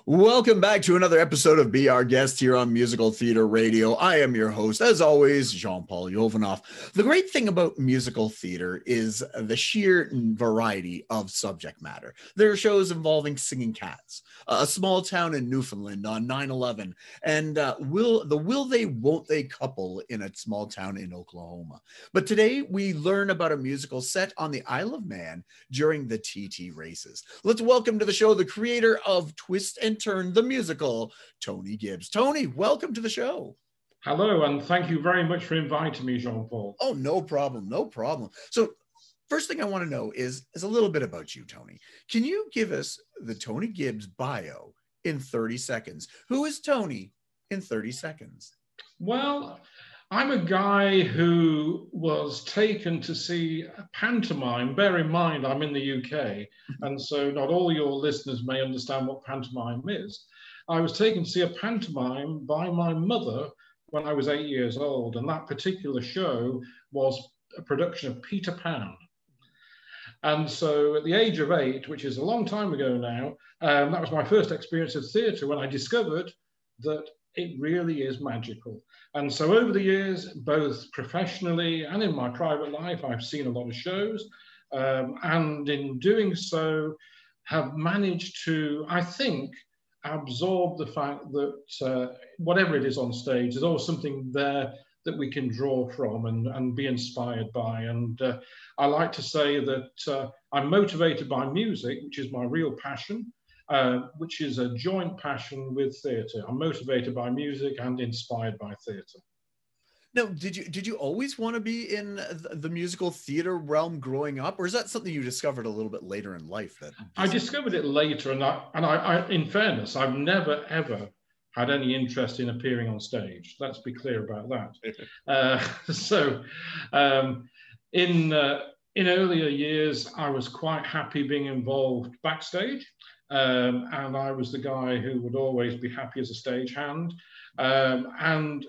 Welcome back to another episode of Be Our Guest here on Musical Theater Radio. I am your host, as always, Jean-Paul Jovanoff. The great thing about musical theater is the sheer variety of subject matter. There are shows involving singing cats, a small town in Newfoundland on 9/11, and will they, won't they couple in a small town in Oklahoma. But today we learn about a musical set on the Isle of Man during the TT races. Let's welcome to the show the creator of Twist and Turn the musical, Tony Gibbs. Tony, welcome to the show. Hello, and thank you very much for inviting me, Jean-Paul. Oh, no problem, no problem. So first thing I want to know is a little bit about you, Tony. Can you give us the Tony Gibbs bio in 30 seconds? Who is Tony in 30 seconds? Well, I'm a guy who was taken to see a pantomime. Bear in mind, I'm in the UK, and so not all your listeners may understand what pantomime is. I was taken to see a pantomime by my mother when I was 8 years old, and that particular show was a production of Peter Pan. And so at the age of 8, which is a long time ago now, that was my first experience of theatre when I discovered that it really is magical. And so over the years, both professionally and in my private life, I've seen a lot of shows, and in doing so have managed to, I think, absorb the fact that whatever it is on stage, there's always something there that we can draw from and be inspired by. And I like to say that I'm motivated by music, which is my real passion, which is a joint passion with theatre. I'm motivated by music and inspired by theatre. Now, did you always want to be in the musical theater realm growing up, or is that something you discovered a little bit later in life? I discovered it later, and I, in fairness, I've never ever had any interest in appearing on stage. Let's be clear about that. In earlier years, I was quite happy being involved backstage. And I was the guy who would always be happy as a stagehand. And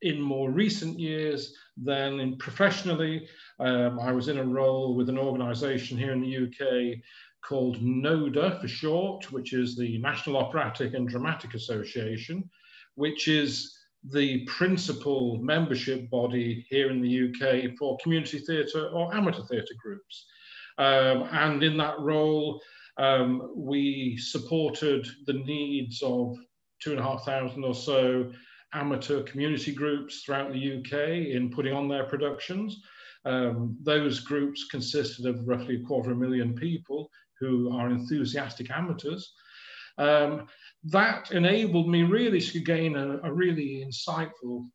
in more recent years, then professionally, I was in a role with an organisation here in the UK called NODA for short, which is the National Operatic and Dramatic Association, which is the principal membership body here in the UK for community theatre or amateur theatre groups. And in that role, we supported the needs of 2,500 or so amateur community groups throughout the UK in putting on their productions. Those groups consisted of roughly 250,000 people who are enthusiastic amateurs. That enabled me really to gain a really insightful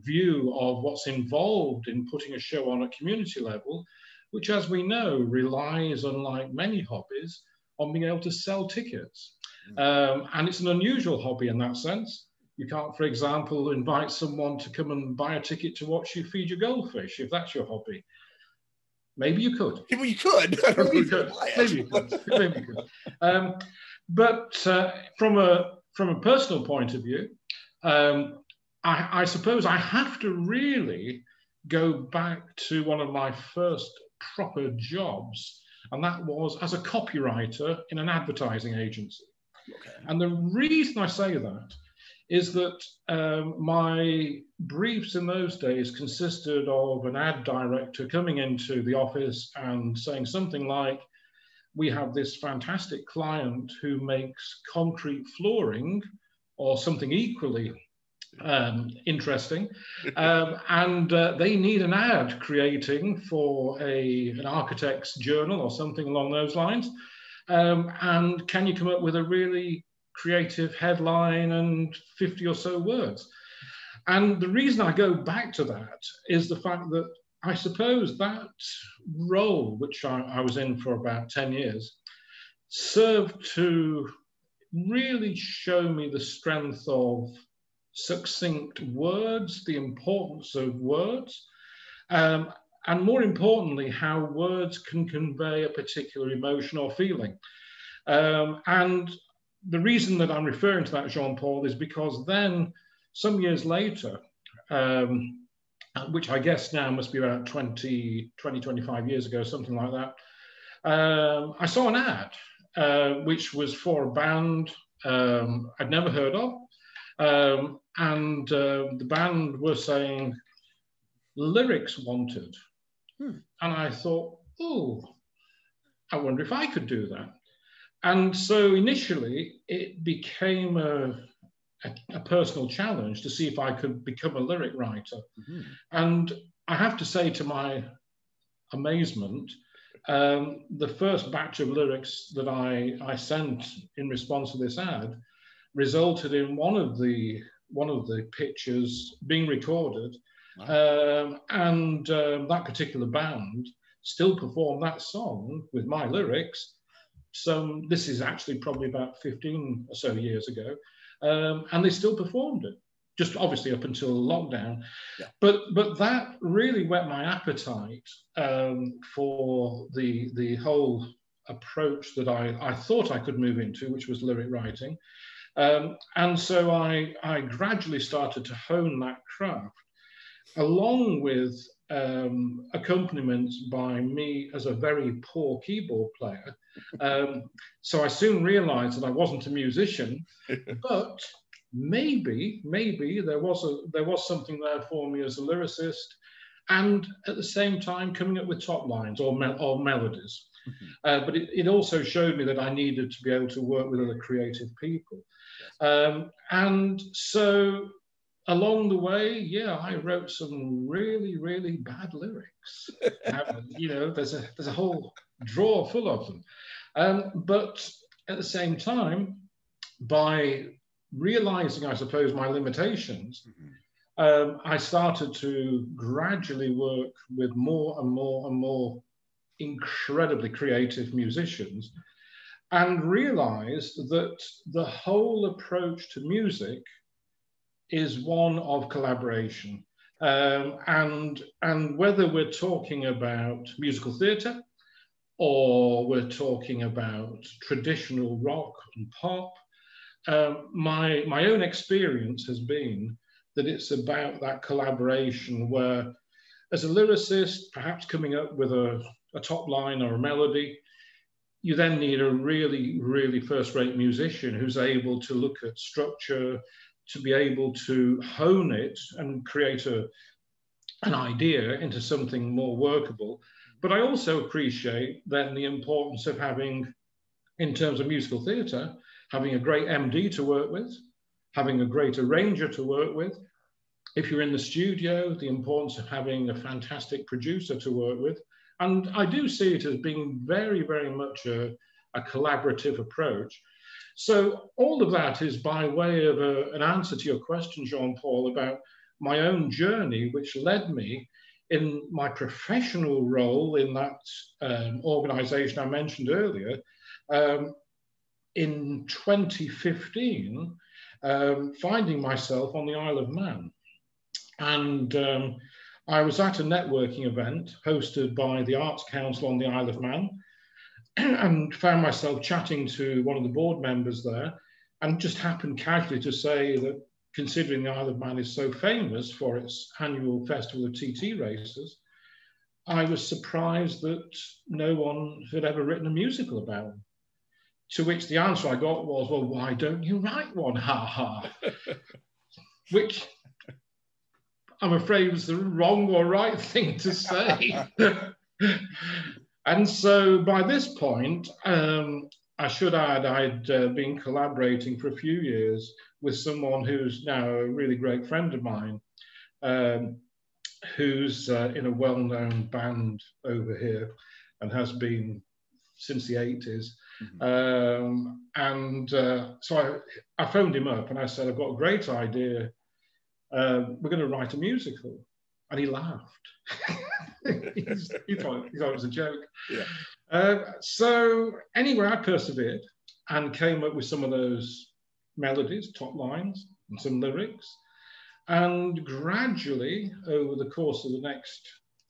view of what's involved in putting a show on a community level, which, as we know, relies, unlike many hobbies, on being able to sell tickets. And it's an unusual hobby in that sense. You can't, for example, invite someone to come and buy a ticket to watch you feed your goldfish, if that's your hobby. Maybe you could. Well, you could. Maybe you could. Maybe you could. Maybe you could. But from a personal point of view, I suppose I have to really go back to one of my first proper jobs, and that was as a copywriter in an advertising agency. Okay. And the reason I say that is that my briefs in those days consisted of an ad director coming into the office and saying something like, we have this fantastic client who makes concrete flooring, or something equally interesting, and they need an ad creating for an architect's journal or something along those lines. And can you come up with a really creative headline and 50 or so words? And the reason I go back to that is the fact that I suppose that role, which I was in for about 10 years, served to really show me the strength of succinct words, the importance of words, and more importantly, how words can convey a particular emotion or feeling. And the reason that I'm referring to that, Jean-Paul, is because then, some years later, which I guess now must be about 25 years ago, something like that, I saw an ad, which was for a band I'd never heard of. And the band were saying, lyrics wanted. And I thought, oh, I wonder if I could do that. And so initially it became a personal challenge to see if I could become a lyric writer. And I have to say, to my amazement, the first batch of lyrics that I sent in response to this ad resulted in one of the pictures being recorded. Wow. That particular band still performed that song with my lyrics. So this is actually probably about 15 or so years ago. And they still performed it, just obviously up until lockdown. Yeah. But that really whet my appetite for the whole approach that I thought I could move into, which was lyric writing. And so I gradually started to hone that craft, along with accompaniments by me as a very poor keyboard player. So I soon realized that I wasn't a musician, but maybe there was something there for me as a lyricist, and at the same time coming up with top lines or melodies. But it also showed me that I needed to be able to work with other creative people. And so along the way, yeah, I wrote some really, really bad lyrics. You know, there's a whole drawer full of them. But at the same time, by realizing, I suppose, my limitations, I started to gradually work with more and more and more incredibly creative musicians, and realized that the whole approach to music is one of collaboration. And whether we're talking about musical theatre, or we're talking about traditional rock and pop, my own experience has been that it's about that collaboration where, as a lyricist, perhaps coming up with a top line or a melody, you then need a really, really first-rate musician who's able to look at structure, to be able to hone it and create an idea into something more workable. But I also appreciate then the importance of having, in terms of musical theatre, having a great MD to work with, having a great arranger to work with. If you're in the studio, the importance of having a fantastic producer to work with. And I do see it as being very, very much a collaborative approach. So all of that is by way of an answer to your question, Jean-Paul, about my own journey, which led me in my professional role in that organization I mentioned earlier. In 2015, finding myself on the Isle of Man. And I was at a networking event hosted by the Arts Council on the Isle of Man, and found myself chatting to one of the board members there, and just happened casually to say that, considering the Isle of Man is so famous for its annual festival of TT races, I was surprised that no one had ever written a musical about them. To which the answer I got was, well, why don't you write one? Ha ha. Which I'm afraid was the wrong or right thing to say. And so by this point, I should add, I'd been collaborating for a few years with someone who's now a really great friend of mine, who's in a well-known band over here and has been since the 80s. So I phoned him up and I said, I've got a great idea. We're going to write a musical. And he laughed. he thought it was a joke. Yeah. So anyway, I persevered and came up with some of those melodies, top lines, and some lyrics. And gradually, over the course of the next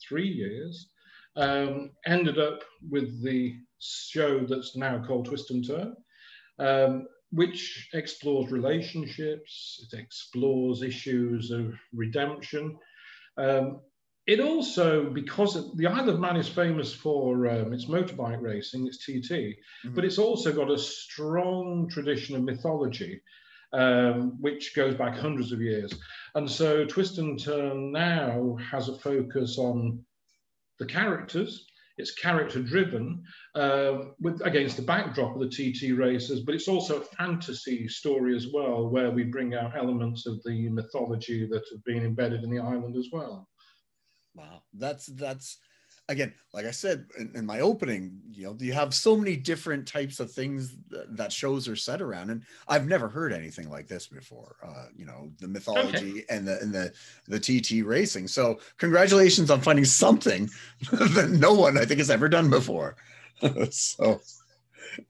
3 years, ended up with the show that's now called Twist and Turn, which explores relationships, it explores issues of redemption. it also, because the Isle of Man is famous for its motorbike racing, its TT, but it's also got a strong tradition of mythology, which goes back hundreds of years. And so Twist and Turn now has a focus on the characters. It's character driven against the backdrop of the TT races, but it's also a fantasy story as well, where we bring out elements of the mythology that have been embedded in the island as well. Wow, that's again, like I said in my opening, you have so many different types of things that shows are set around, and I've never heard anything like this before. The mythology and the TT racing. So congratulations on finding something that no one, I think, has ever done before. So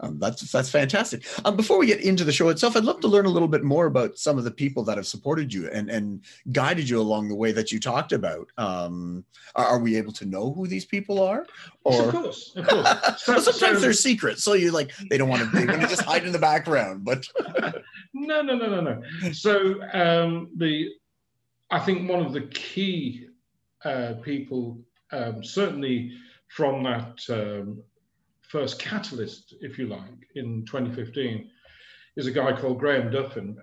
that's fantastic. Before we get into the show itself, I'd love to learn a little bit more about some of the people that have supported you and guided you along the way that you talked about. Are we able to know who these people are? Or... Of course. So, sometimes they're secret, so you they don't want to just hide in the background. But no. So I think one of the key people, certainly from that first catalyst, if you like, in 2015, is a guy called Graham Duffin,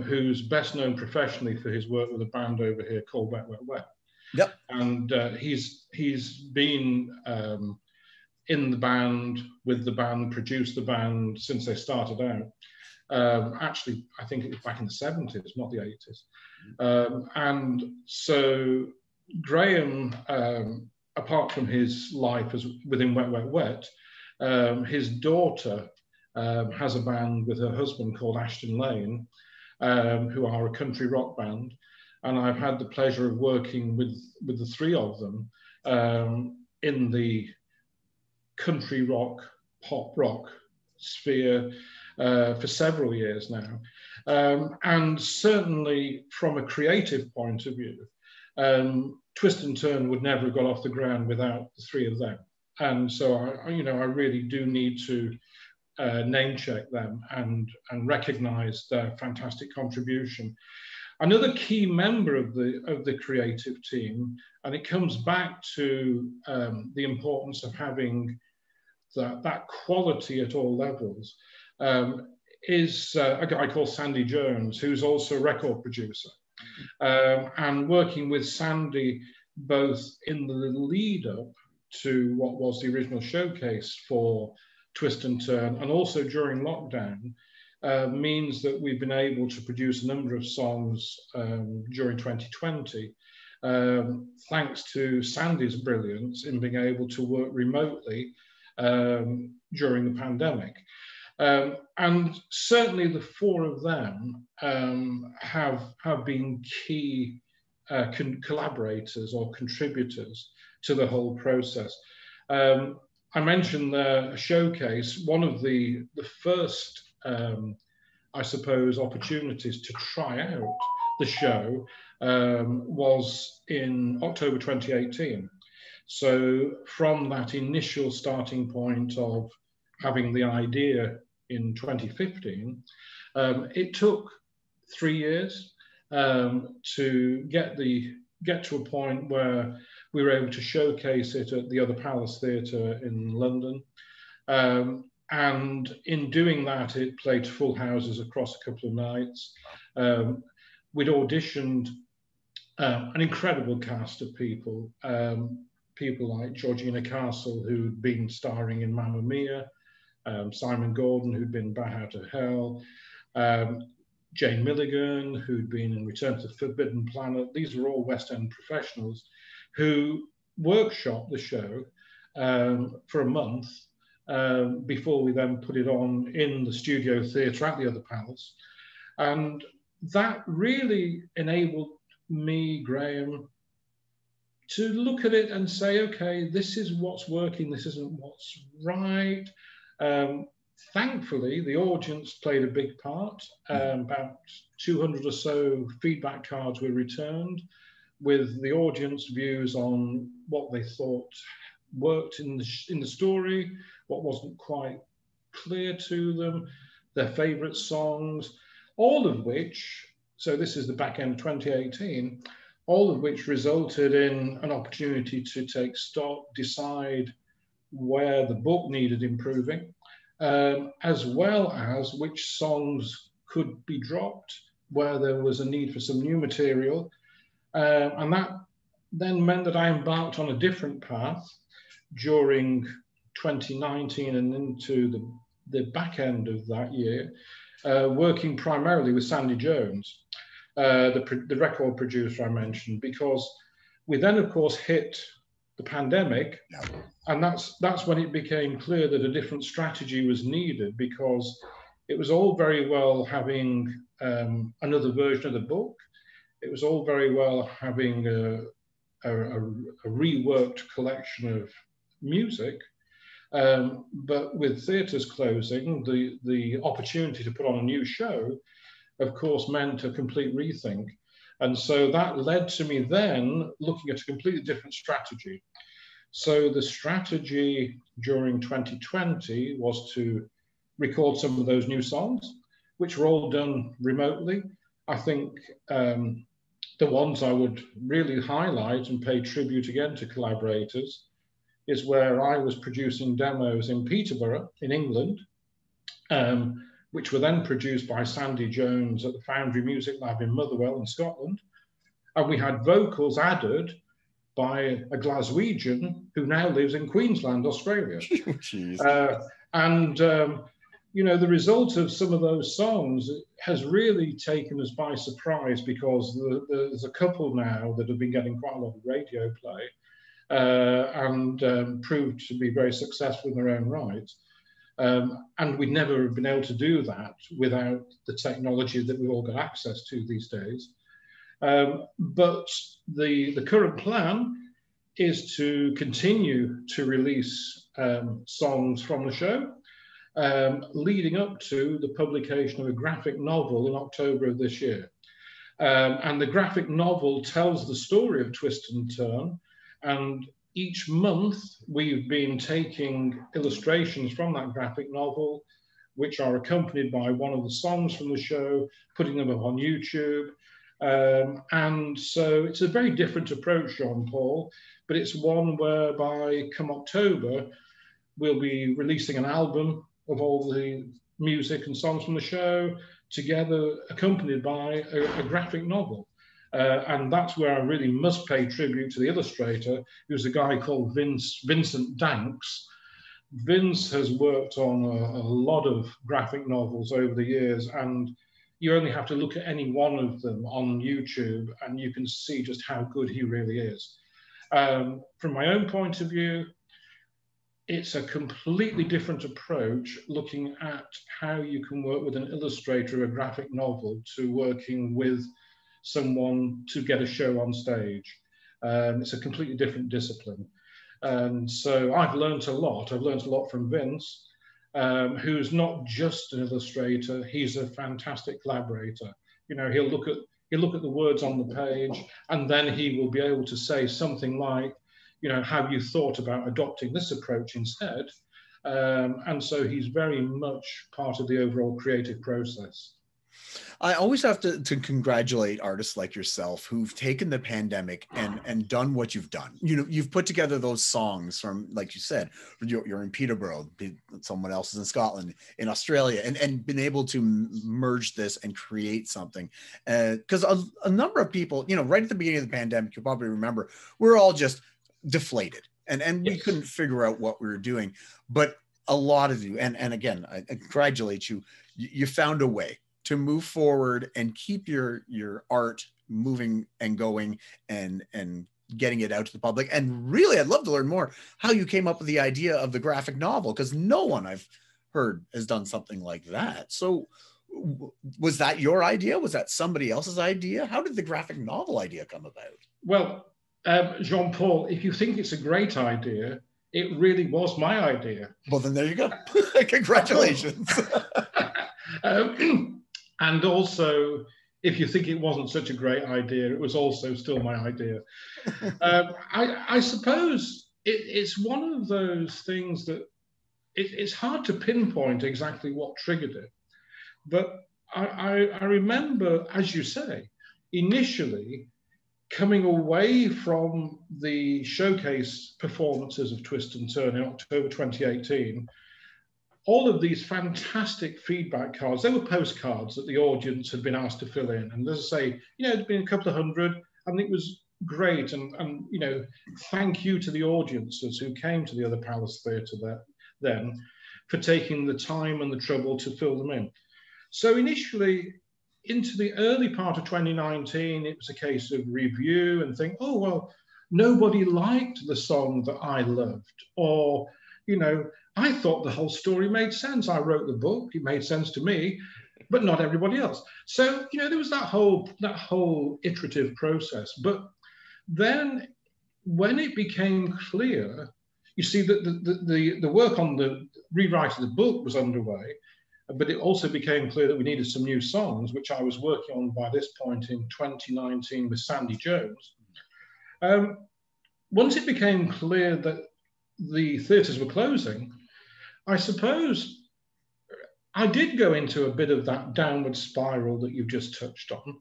who's best known professionally for his work with a band over here called Wet Wet Wet. Yep. And he's been in the band, with the band, produced the band since they started out. Actually, I think it was back in the 70s, not the 80s. And so Graham, apart from his life within Wet Wet Wet, his daughter has a band with her husband called Ashton Lane, who are a country rock band. And I've had the pleasure of working with the three of them in the country rock, pop rock sphere for several years now. And certainly from a creative point of view, Twist and Turn would never have got off the ground without the three of them. And so I really do need to name check them and recognize their fantastic contribution. Another key member of the creative team, and it comes back to the importance of having that quality at all levels, is a guy called Sandy Jones, who's also a record producer. And working with Sandy both in the lead up to what was the original showcase for Twist and Turn, and also during lockdown, means that we've been able to produce a number of songs during 2020, thanks to Sandy's brilliance in being able to work remotely during the pandemic. And certainly the four of them have been key collaborators or contributors to the whole process. I mentioned the showcase. One of the first, I suppose, opportunities to try out the show was in October 2018. So from that initial starting point of having the idea in 2015, it took 3 years to get to a point where we were able to showcase it at the Other Palace Theatre in London. And in doing that, it played full houses across a couple of nights. We'd auditioned an incredible cast of people, people like Georgina Castle, who'd been starring in Mamma Mia, Simon Gordon, who'd been Bat Out of Hell, Jane Milligan, who'd been in Return to the Forbidden Planet. These were all West End professionals who workshopped the show for a month before we then put it on in the studio theatre at the Other Palace. And that really enabled me, Graham, to look at it and say, okay, this is what's working, this isn't what's right. Thankfully, the audience played a big part. About 200 or so feedback cards were returned with the audience views on what they thought worked in the story, what wasn't quite clear to them, their favourite songs, all of which, so this is the back end of 2018, all of which resulted in an opportunity to take stock, decide where the book needed improving, as well as which songs could be dropped, where there was a need for some new material. And that then meant that I embarked on a different path during 2019 and into the back end of that year, working primarily with Sandy Jones, the record producer I mentioned, because we then, of course, hit the pandemic. Yeah. And that's when it became clear that a different strategy was needed, because it was all very well having another version of the book. It was all very well having a reworked collection of music. But with theatres closing, the opportunity to put on a new show, of course, meant a complete rethink. And so that led to me then looking at a completely different strategy. So the strategy during 2020 was to record some of those new songs, which were all done remotely. I think the ones I would really highlight and pay tribute again to collaborators is where I was producing demos in Peterborough in England, which were then produced by Sandy Jones at the Foundry Music Lab in Motherwell in Scotland. And we had vocals added by a Glaswegian who now lives in Queensland, Australia. You know, the result of some of those songs has really taken us by surprise, because there's a couple now that have been getting quite a lot of radio play and proved to be very successful in their own right. And we'd never have been able to do that without the technology that we've all got access to these days. But the current plan is to continue to release songs from the show, leading up to the publication of a graphic novel in October of this year. And the graphic novel tells the story of Twist and Turn. And each month we've been taking illustrations from that graphic novel, which are accompanied by one of the songs from the show, putting them up on YouTube. And so it's a very different approach, Jean-Paul, but it's one whereby come October, we'll be releasing an album of all the music and songs from the show, together accompanied by a graphic novel. And that's where I really must pay tribute to the illustrator, who's a guy called Vincent Danks. Vince has worked on a lot of graphic novels over the years, and you only have to look at any one of them on YouTube and you can see just how good he really is. From my own point of view, it's a completely different approach, looking at how you can work with an illustrator of a graphic novel to working with someone to get a show on stage. It's a completely different discipline. And so I've learned a lot. I've learned a lot from Vince, who's not just an illustrator, he's a fantastic collaborator. You know, he'll look at the words on the page, and then he will be able to say something like, you know, have you thought about adopting this approach instead? And so he's very much part of the overall creative process. I always have to congratulate artists like yourself who've taken the pandemic and done what you've done. You know, you've put together those songs from, like you said, you're in Peterborough, someone else is in Scotland, in Australia, and been able to merge this and create something. Because a number of people, you know, right at the beginning of the pandemic, you probably remember, we're all just deflated and we couldn't figure out what we were doing. But a lot of you, and again, I congratulate you, you found a way to move forward and keep your art moving and going and getting it out to the public. And really, I'd love to learn more how you came up with the idea of the graphic novel, because no one I've heard has done something like that. So was that your idea? Was that somebody else's idea? How did the graphic novel idea come about? Well, Jean-Paul, if you think it's a great idea, it really was my idea. Well, then there you go. Congratulations. And also, if you think it wasn't such a great idea, it was also still my idea. I suppose it's one of those things that it's hard to pinpoint exactly what triggered it. But I remember, as you say, initially, coming away from the showcase performances of Twist and Turn in October 2018, all of these fantastic feedback cards, they were postcards that the audience had been asked to fill in. And as I say, it'd been a couple of hundred, and it was great. And thank you to the audiences who came to the Other Palace Theatre then for taking the time and the trouble to fill them in. So initially, into the early part of 2019, it was a case of review and think, oh, well, nobody liked the song that I loved. Or, I thought the whole story made sense. I wrote the book, it made sense to me, but not everybody else. So, there was that whole iterative process. But then when it became clear, you see that the work on the rewrite of the book was underway, but it also became clear that we needed some new songs, which I was working on by this point in 2019 with Sandy Jones. Once it became clear that the theatres were closing, I suppose I did go into a bit of that downward spiral that you've just touched on,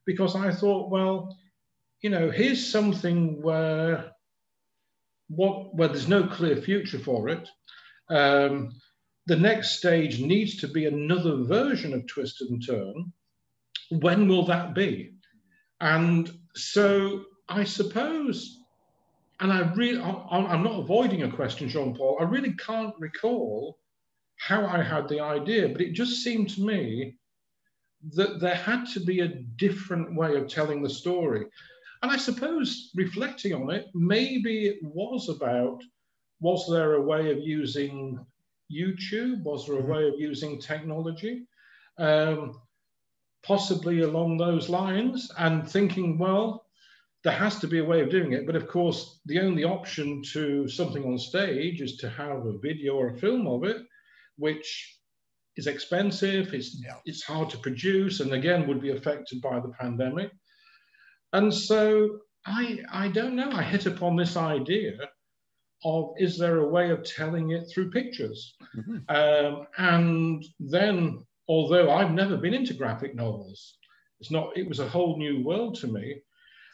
because I thought, well, here's something where there's no clear future for it. The next stage needs to be another version of Twist and Turn. When will that be? And so I suppose, and I'm not avoiding a question, Jean-Paul, I really can't recall how I had the idea, but it just seemed to me that there had to be a different way of telling the story. And I suppose, reflecting on it, maybe it was about, was there a way of using YouTube? Was there a way of using technology? Possibly along those lines, and thinking, well, there has to be a way of doing it. But of course, the only option to something on stage is to have a video or a film of it, which is expensive, it's hard to produce, and again, would be affected by the pandemic. And so I don't know, I hit upon this idea of, is there a way of telling it through pictures? And then, although I've never been into graphic novels, it was a whole new world to me.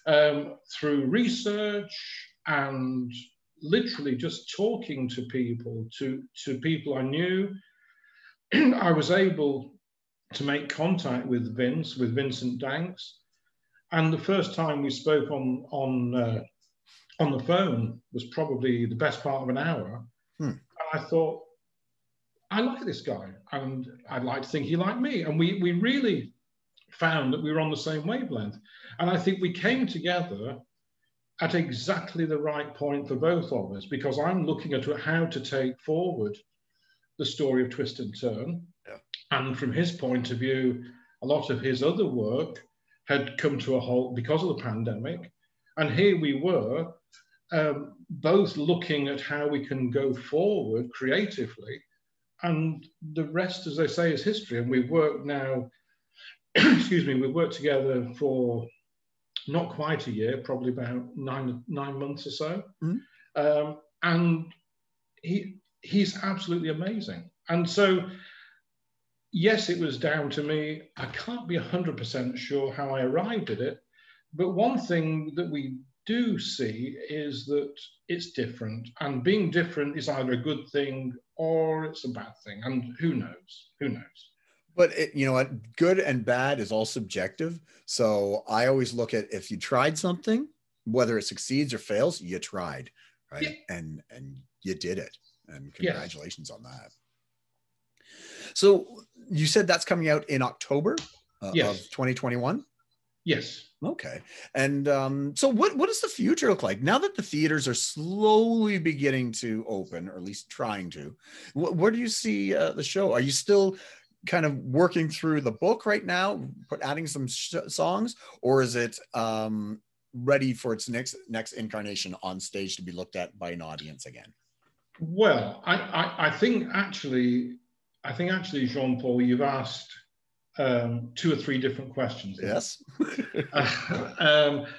Through research and literally just talking to people people I knew, I was able to make contact with Vincent Danks. And the first time we spoke on the phone was probably the best part of an hour. And I thought, I like this guy, and I'd like to think he liked me. And we really found that we were on the same wavelength. And I think we came together at exactly the right point for both of us, because I'm looking at how to take forward the story of Twist and Turn. Yeah. And from his point of view, a lot of his other work had come to a halt because of the pandemic. And here we were, both looking at how we can go forward creatively, and the rest, as they say, is history. And we've worked now, we've worked together for not quite a year, probably about nine months or so. And he's absolutely amazing. And so, yes, it was down to me. I can't be 100% sure how I arrived at it, but one thing that we do see is that it's different, and being different is either a good thing or it's a bad thing, and who knows? But you know what, good and bad is all subjective. So I always look at, if you tried something, whether it succeeds or fails, you tried, right? Yeah. And you did it, and congratulations on that. So you said that's coming out in October of 2021? Yes. Okay. And so what does the future look like now that the theaters are slowly beginning to open, or at least trying to? Where do you see the show? Are you still kind of working through the book right now, adding some songs, or is it ready for its next incarnation on stage to be looked at by an audience again? Well, I think actually, Jean-Paul, you've asked 2 or 3 different questions. Yes.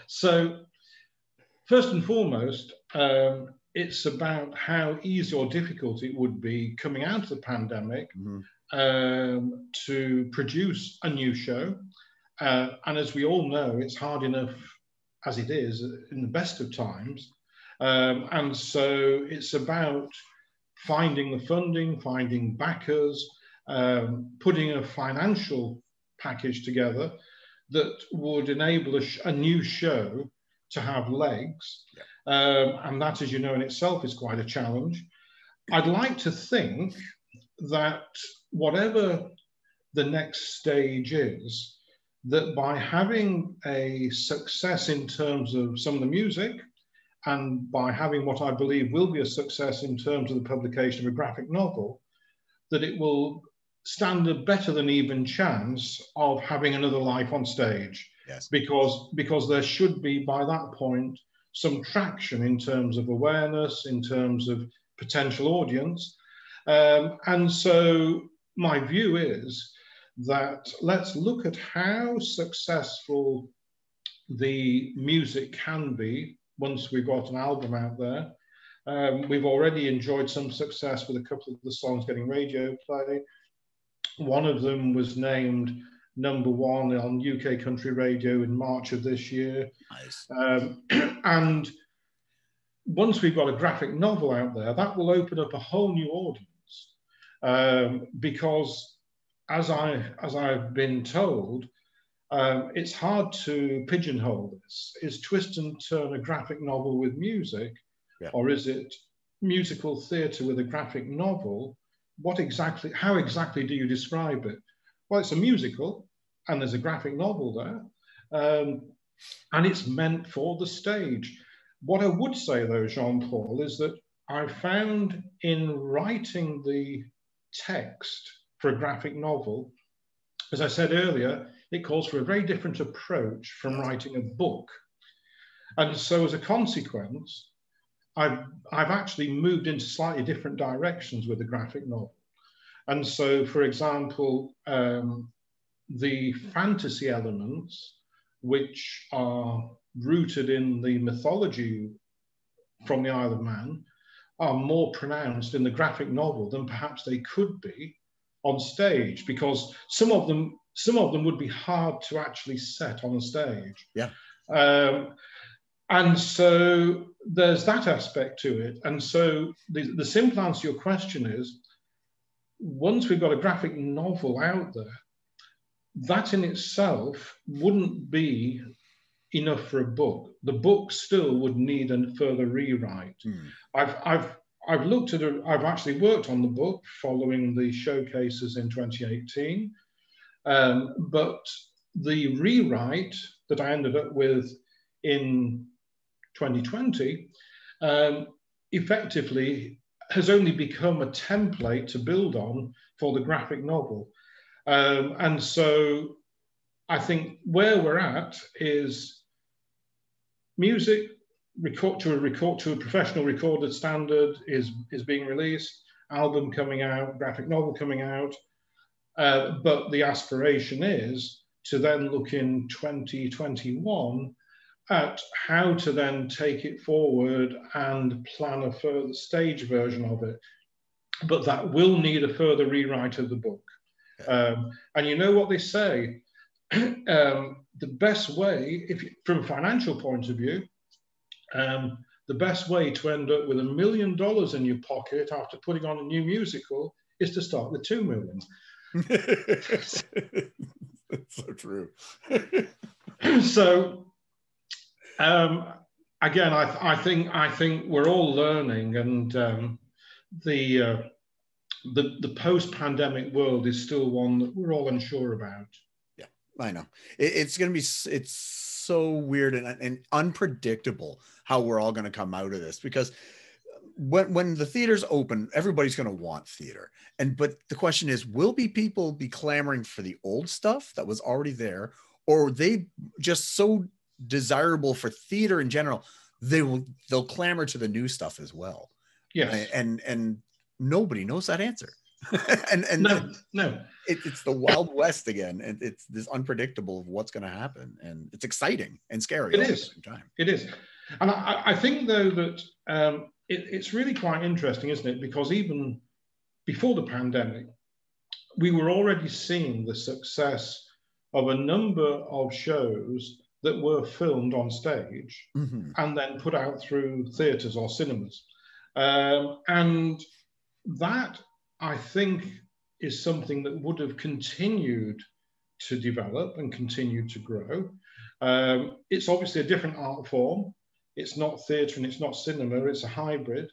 So first and foremost, it's about how easy or difficult it would be coming out of the pandemic to produce a new show. And as we all know, it's hard enough as it is in the best of times. And so it's about finding the funding, finding backers, putting a financial package together that would enable a new show to have legs. And that, as you know, in itself is quite a challenge. I'd like to think that whatever the next stage is, that by having a success in terms of some of the music, and by having what I believe will be a success in terms of the publication of a graphic novel, that it will stand a better than even chance of having another life on stage. Yes. Because there should be, by that point, some traction in terms of awareness, in terms of potential audience. And so my view is that let's look at how successful the music can be once we've got an album out there. We've already enjoyed some success with a couple of the songs getting radio play. One of them was named #1 on UK country radio in March of this year. Nice. And once we've got a graphic novel out there, that will open up a whole new audience. Because as I've been told, it's hard to pigeonhole this. Is twist and turn a graphic novel with music, or is it musical theatre with a graphic novel? How exactly do you describe it? Well, it's a musical, and there's a graphic novel there, and it's meant for the stage. What I would say, though, Jean-Paul, is that I found in writing the text for a graphic novel, as I said earlier, it calls for a very different approach from writing a book. And so as a consequence, I've actually moved into slightly different directions with the graphic novel. And so, for example, the fantasy elements, which are rooted in the mythology from the Isle of Man, are more pronounced in the graphic novel than perhaps they could be on stage, because some of them would be hard to actually set on a stage. Yeah. And so there's that aspect to it. And so the simple answer to your question is, once we've got a graphic novel out there, that in itself wouldn't be enough for a book. The book still would need a further rewrite. I've looked at it, I've actually worked on the book following the showcases in 2018. But the rewrite that I ended up with in 2020 effectively has only become a template to build on for the graphic novel. And so I think where we're at is music to a professional recorded standard is being released, album coming out, graphic novel coming out. But the aspiration is to then look in 2021 at how to then take it forward and plan a further stage version of it. But that will need a further rewrite of the book. And you know what they say, the best way, from a financial point of view, the best way to end up with $1 million in your pocket after putting on a new musical is to start with 2 million. That's so true. So again, I think we're all learning, and the post-pandemic world is still one that we're all unsure about. Yeah, I know. It's so weird and unpredictable how we're all going to come out of this, because when the theaters open, everybody's going to want theater. But the question is, will people be clamoring for the old stuff that was already there, or are they just so desirable for theater in general, they'll clamor to the new stuff as well? Yes. And nobody knows that answer. No. It's the Wild West again, and it's this unpredictable of what's going to happen, and it's exciting and scary at the same time. It is. And I think, though, that it's really quite interesting, isn't it? Because even before the pandemic, we were already seeing the success of a number of shows that were filmed on stage and then put out through theatres or cinemas. And that, I think, is something that would have continued to develop and continue to grow. It's obviously a different art form. It's not theatre and it's not cinema, it's a hybrid.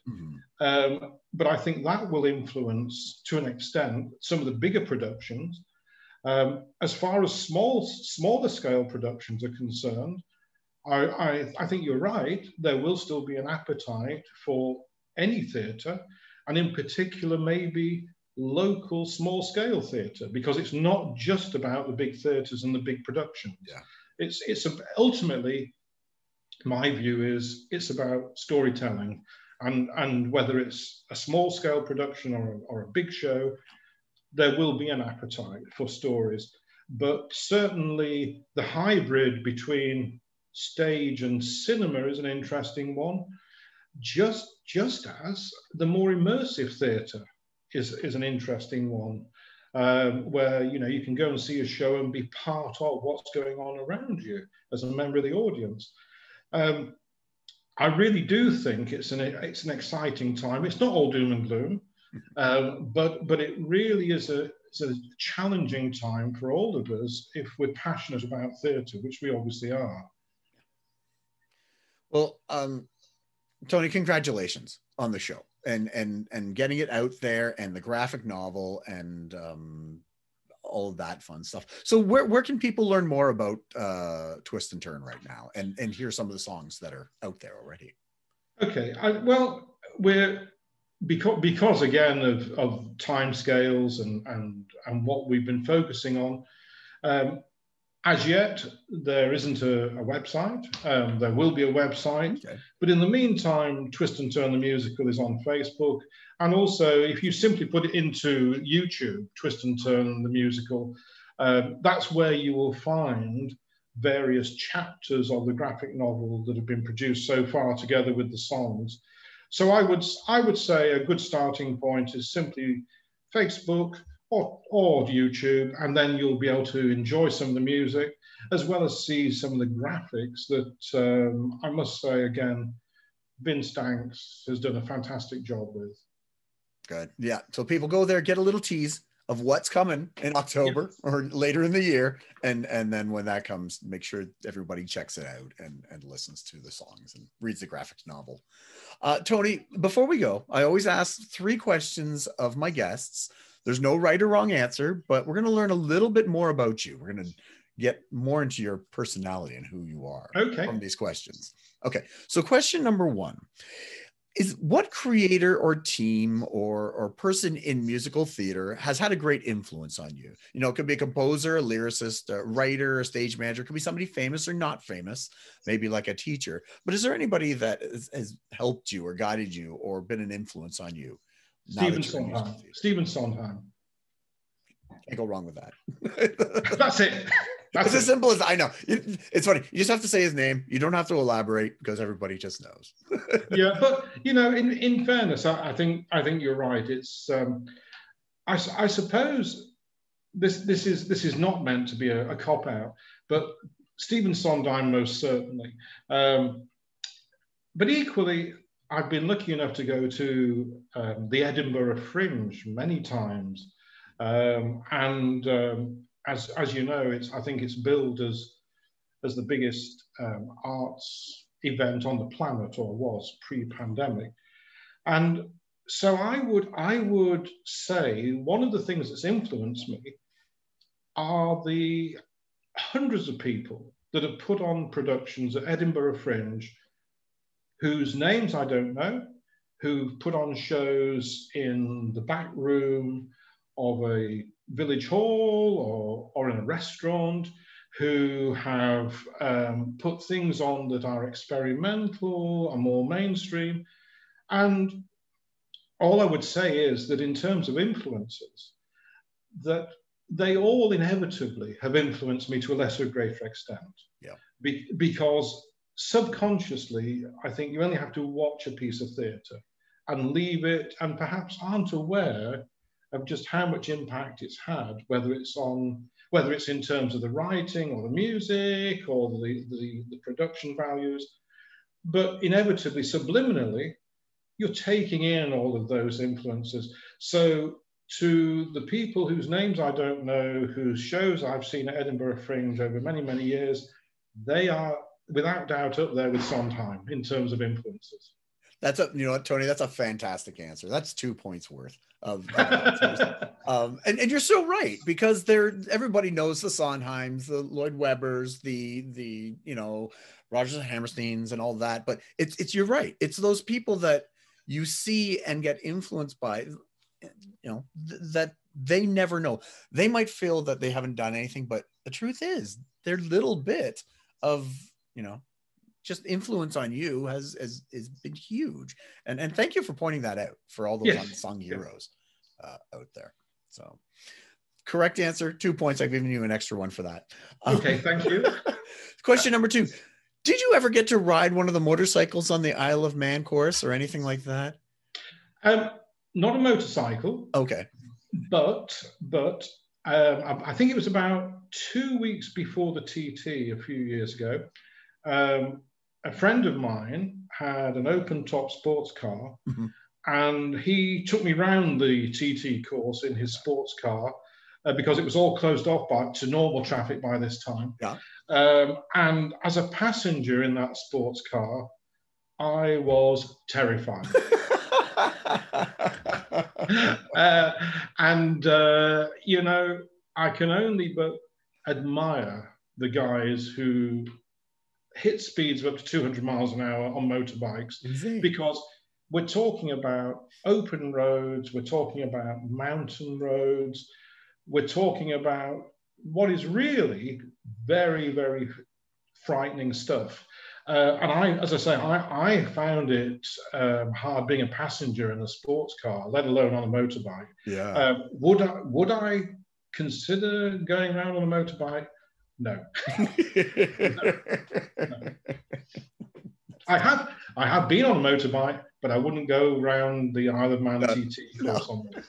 But I think that will influence, to an extent, some of the bigger productions. As far as smaller scale productions are concerned, I think you're right. There will still be an appetite for any theatre, and in particular, maybe local small scale theatre, because it's not just about the big theatres and the big productions. Yeah. It's ultimately, my view is, it's about storytelling, and whether it's a small scale production or a big show, there will be an appetite for stories. But certainly the hybrid between stage and cinema is an interesting one, just as the more immersive theatre is an interesting one, where you can go and see a show and be part of what's going on around you as a member of the audience. I really do think it's an exciting time. It's not all doom and gloom, but it really is a challenging time for all of us if we're passionate about theatre, which we obviously are. Well, Tony, congratulations on the show and getting it out there, and the graphic novel, and all of that fun stuff. So where can people learn more about Twist and Turn right now, and hear some of the songs that are out there already? Okay, well, we're because again of time scales and what we've been focusing on. As yet, there isn't a website. There will be a website, okay. But in the meantime, Twist and Turn the Musical is on Facebook. And also, if you simply put it into YouTube, Twist and Turn the Musical, that's where you will find various chapters of the graphic novel that have been produced so far, together with the songs. So I would say a good starting point is simply Facebook or YouTube, and then you'll be able to enjoy some of the music, as well as see some of the graphics that I must say, again, Vince Danks has done a fantastic job with. Good. Yeah. So people go there, get a little tease of what's coming in October or later in the year. And then when that comes, make sure everybody checks it out and listens to the songs and reads the graphic novel. Tony, before we go, I always ask 3 questions of my guests. There's no right or wrong answer, but we're going to learn a little bit more about you. We're going to get more into your personality and who you are from these questions. Okay. So question number 1 is, what creator or team or person in musical theater has had a great influence on you? It could be a composer, a lyricist, a writer, a stage manager. It could be somebody famous or not famous, maybe like a teacher. But is there anybody that has helped you or guided you or been an influence on you? Stephen Sondheim. Stephen Sondheim. Can't go wrong with that. That's it. It's as simple as, I know. It's funny. You just have to say his name. You don't have to elaborate, because everybody just knows. Yeah, but in fairness, I think you're right. It's I suppose this is not meant to be a cop out, but Stephen Sondheim most certainly. But equally, I've been lucky enough to go to the Edinburgh Fringe many times, and as you know, I think it's billed as the biggest arts event on the planet, or was pre-pandemic. And so I would say one of the things that's influenced me are the hundreds of people that have put on productions at Edinburgh Fringe, whose names I don't know, who've put on shows in the back room of a village hall or in a restaurant, who have put things on that are experimental and more mainstream. And all I would say is that in terms of influences, that they all inevitably have influenced me to a lesser or greater extent. Yeah. Because subconsciously, I think you only have to watch a piece of theatre and leave it, and perhaps aren't aware of just how much impact it's had, whether it's on whether it's in terms of the writing or the music or the production values. But inevitably, subliminally, you're taking in all of those influences. So to the people whose names I don't know, whose shows I've seen at Edinburgh Fringe over many, many years, they are without doubt up there with Sondheim in terms of influences. That's you know what, Tony, that's a fantastic answer. That's 2 points worth of and you're so right, because everybody knows the Sondheims, the Lloyd Webbers, the you know, Rodgers and Hammersteins and all that, but it's you're right. It's those people that you see and get influenced by, you know, that they never know. They might feel that they haven't done anything, but the truth is their little bit of, you know, just influence on you has been huge. And thank you for pointing that out for all those unsung heroes out there. So correct answer, 2 points. I've given you an extra one for that. Okay, thank you. Question number 2. Did you ever get to ride one of the motorcycles on the Isle of Man course or anything like that? Not a motorcycle. Okay. But I think it was about 2 weeks before the TT a few years ago. A friend of mine had an open top sports car, mm-hmm. and he took me round the TT course in his sports car because it was all closed off to normal traffic by this time. Yeah. And as a passenger in that sports car, I was terrified. You know, I can only but admire the guys who hit speeds of up to 200 miles an hour on motorbikes, because we're talking about open roads, we're talking about mountain roads, we're talking about what is really very, very frightening stuff. And as I say, I found it hard being a passenger in a sports car, let alone on a motorbike. Yeah. Would I consider going around on a motorbike? No. No. I have been on a motorbike, but I wouldn't go around the Isle of Man TT course on it.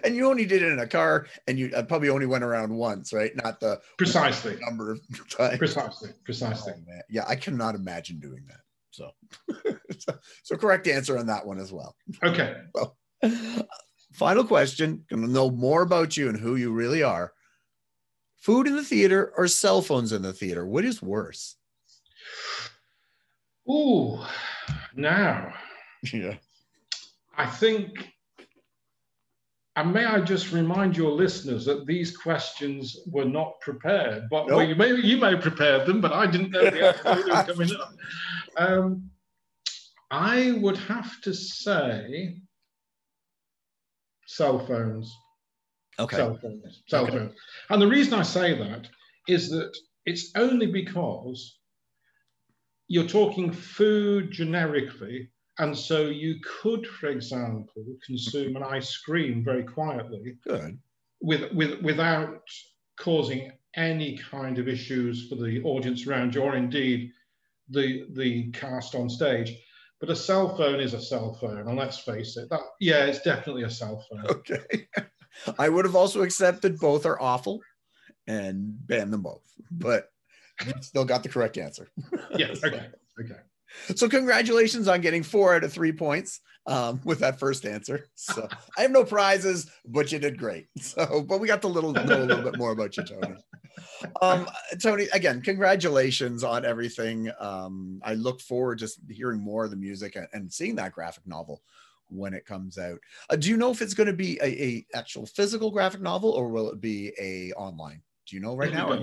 And you only did it in a car, and you probably only went around once, right? Not the precisely number of times. Precisely. Oh, man. Yeah, I cannot imagine doing that. So, so correct answer on that one as well. Okay. Well, final question. Gonna know more about you and who you really are. Food in the theater or cell phones in the theater? What is worse? Ooh, now. Yeah. I think, and may I just remind your listeners that these questions were not prepared, but nope. Well, you may have prepared them, but I didn't know the answer was coming up. I would have to say cell phones. Okay. Cell phones. And the reason I say that is that it's only because you're talking food generically, and so you could, for example, consume an ice cream very quietly. Good. Without causing any kind of issues for the audience around you, or indeed the cast on stage. But a cell phone is a cell phone, and let's face it, it's definitely a cell phone. Okay. I would have also accepted both are awful and banned them both, but you still got the correct answer. Yes. Okay. So congratulations on getting 4 out of 3 points with that first answer. So I have no prizes, but you did great. So, but we got to know a little bit more about you, Tony. Tony, again, congratulations on everything. I look forward to hearing more of the music and seeing that graphic novel when it comes out. Do you know if it's going to be a actual physical graphic novel, or will it be a online? Do you know right now?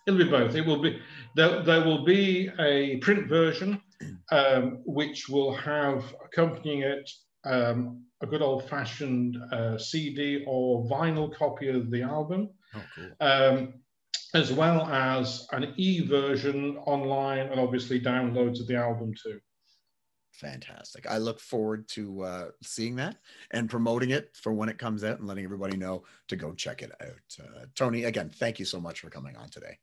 It'll be both. It will be there will be a print version, which will have accompanying it a good old-fashioned CD or vinyl copy of the album. Oh, cool. As well as an e-version online, and obviously downloads of the album too. Fantastic. I look forward to seeing that and promoting it for when it comes out and letting everybody know to go check it out. Tony, again, thank you so much for coming on today.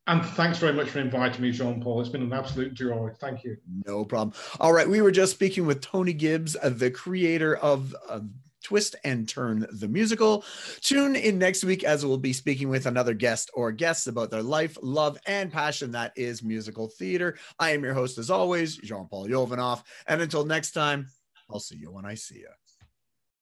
And thanks very much for inviting me, Jean-Paul. It's been an absolute joy. Thank you. No problem. All right. We were just speaking with Tony Gibbs, the creator of Twist and Turn the Musical. Tune in next week as we'll be speaking with another guest or guests about their life, love, and passion that is musical theater. I am your host, as always, Jean-Paul Jovanov. And until next time, I'll see you when I see you.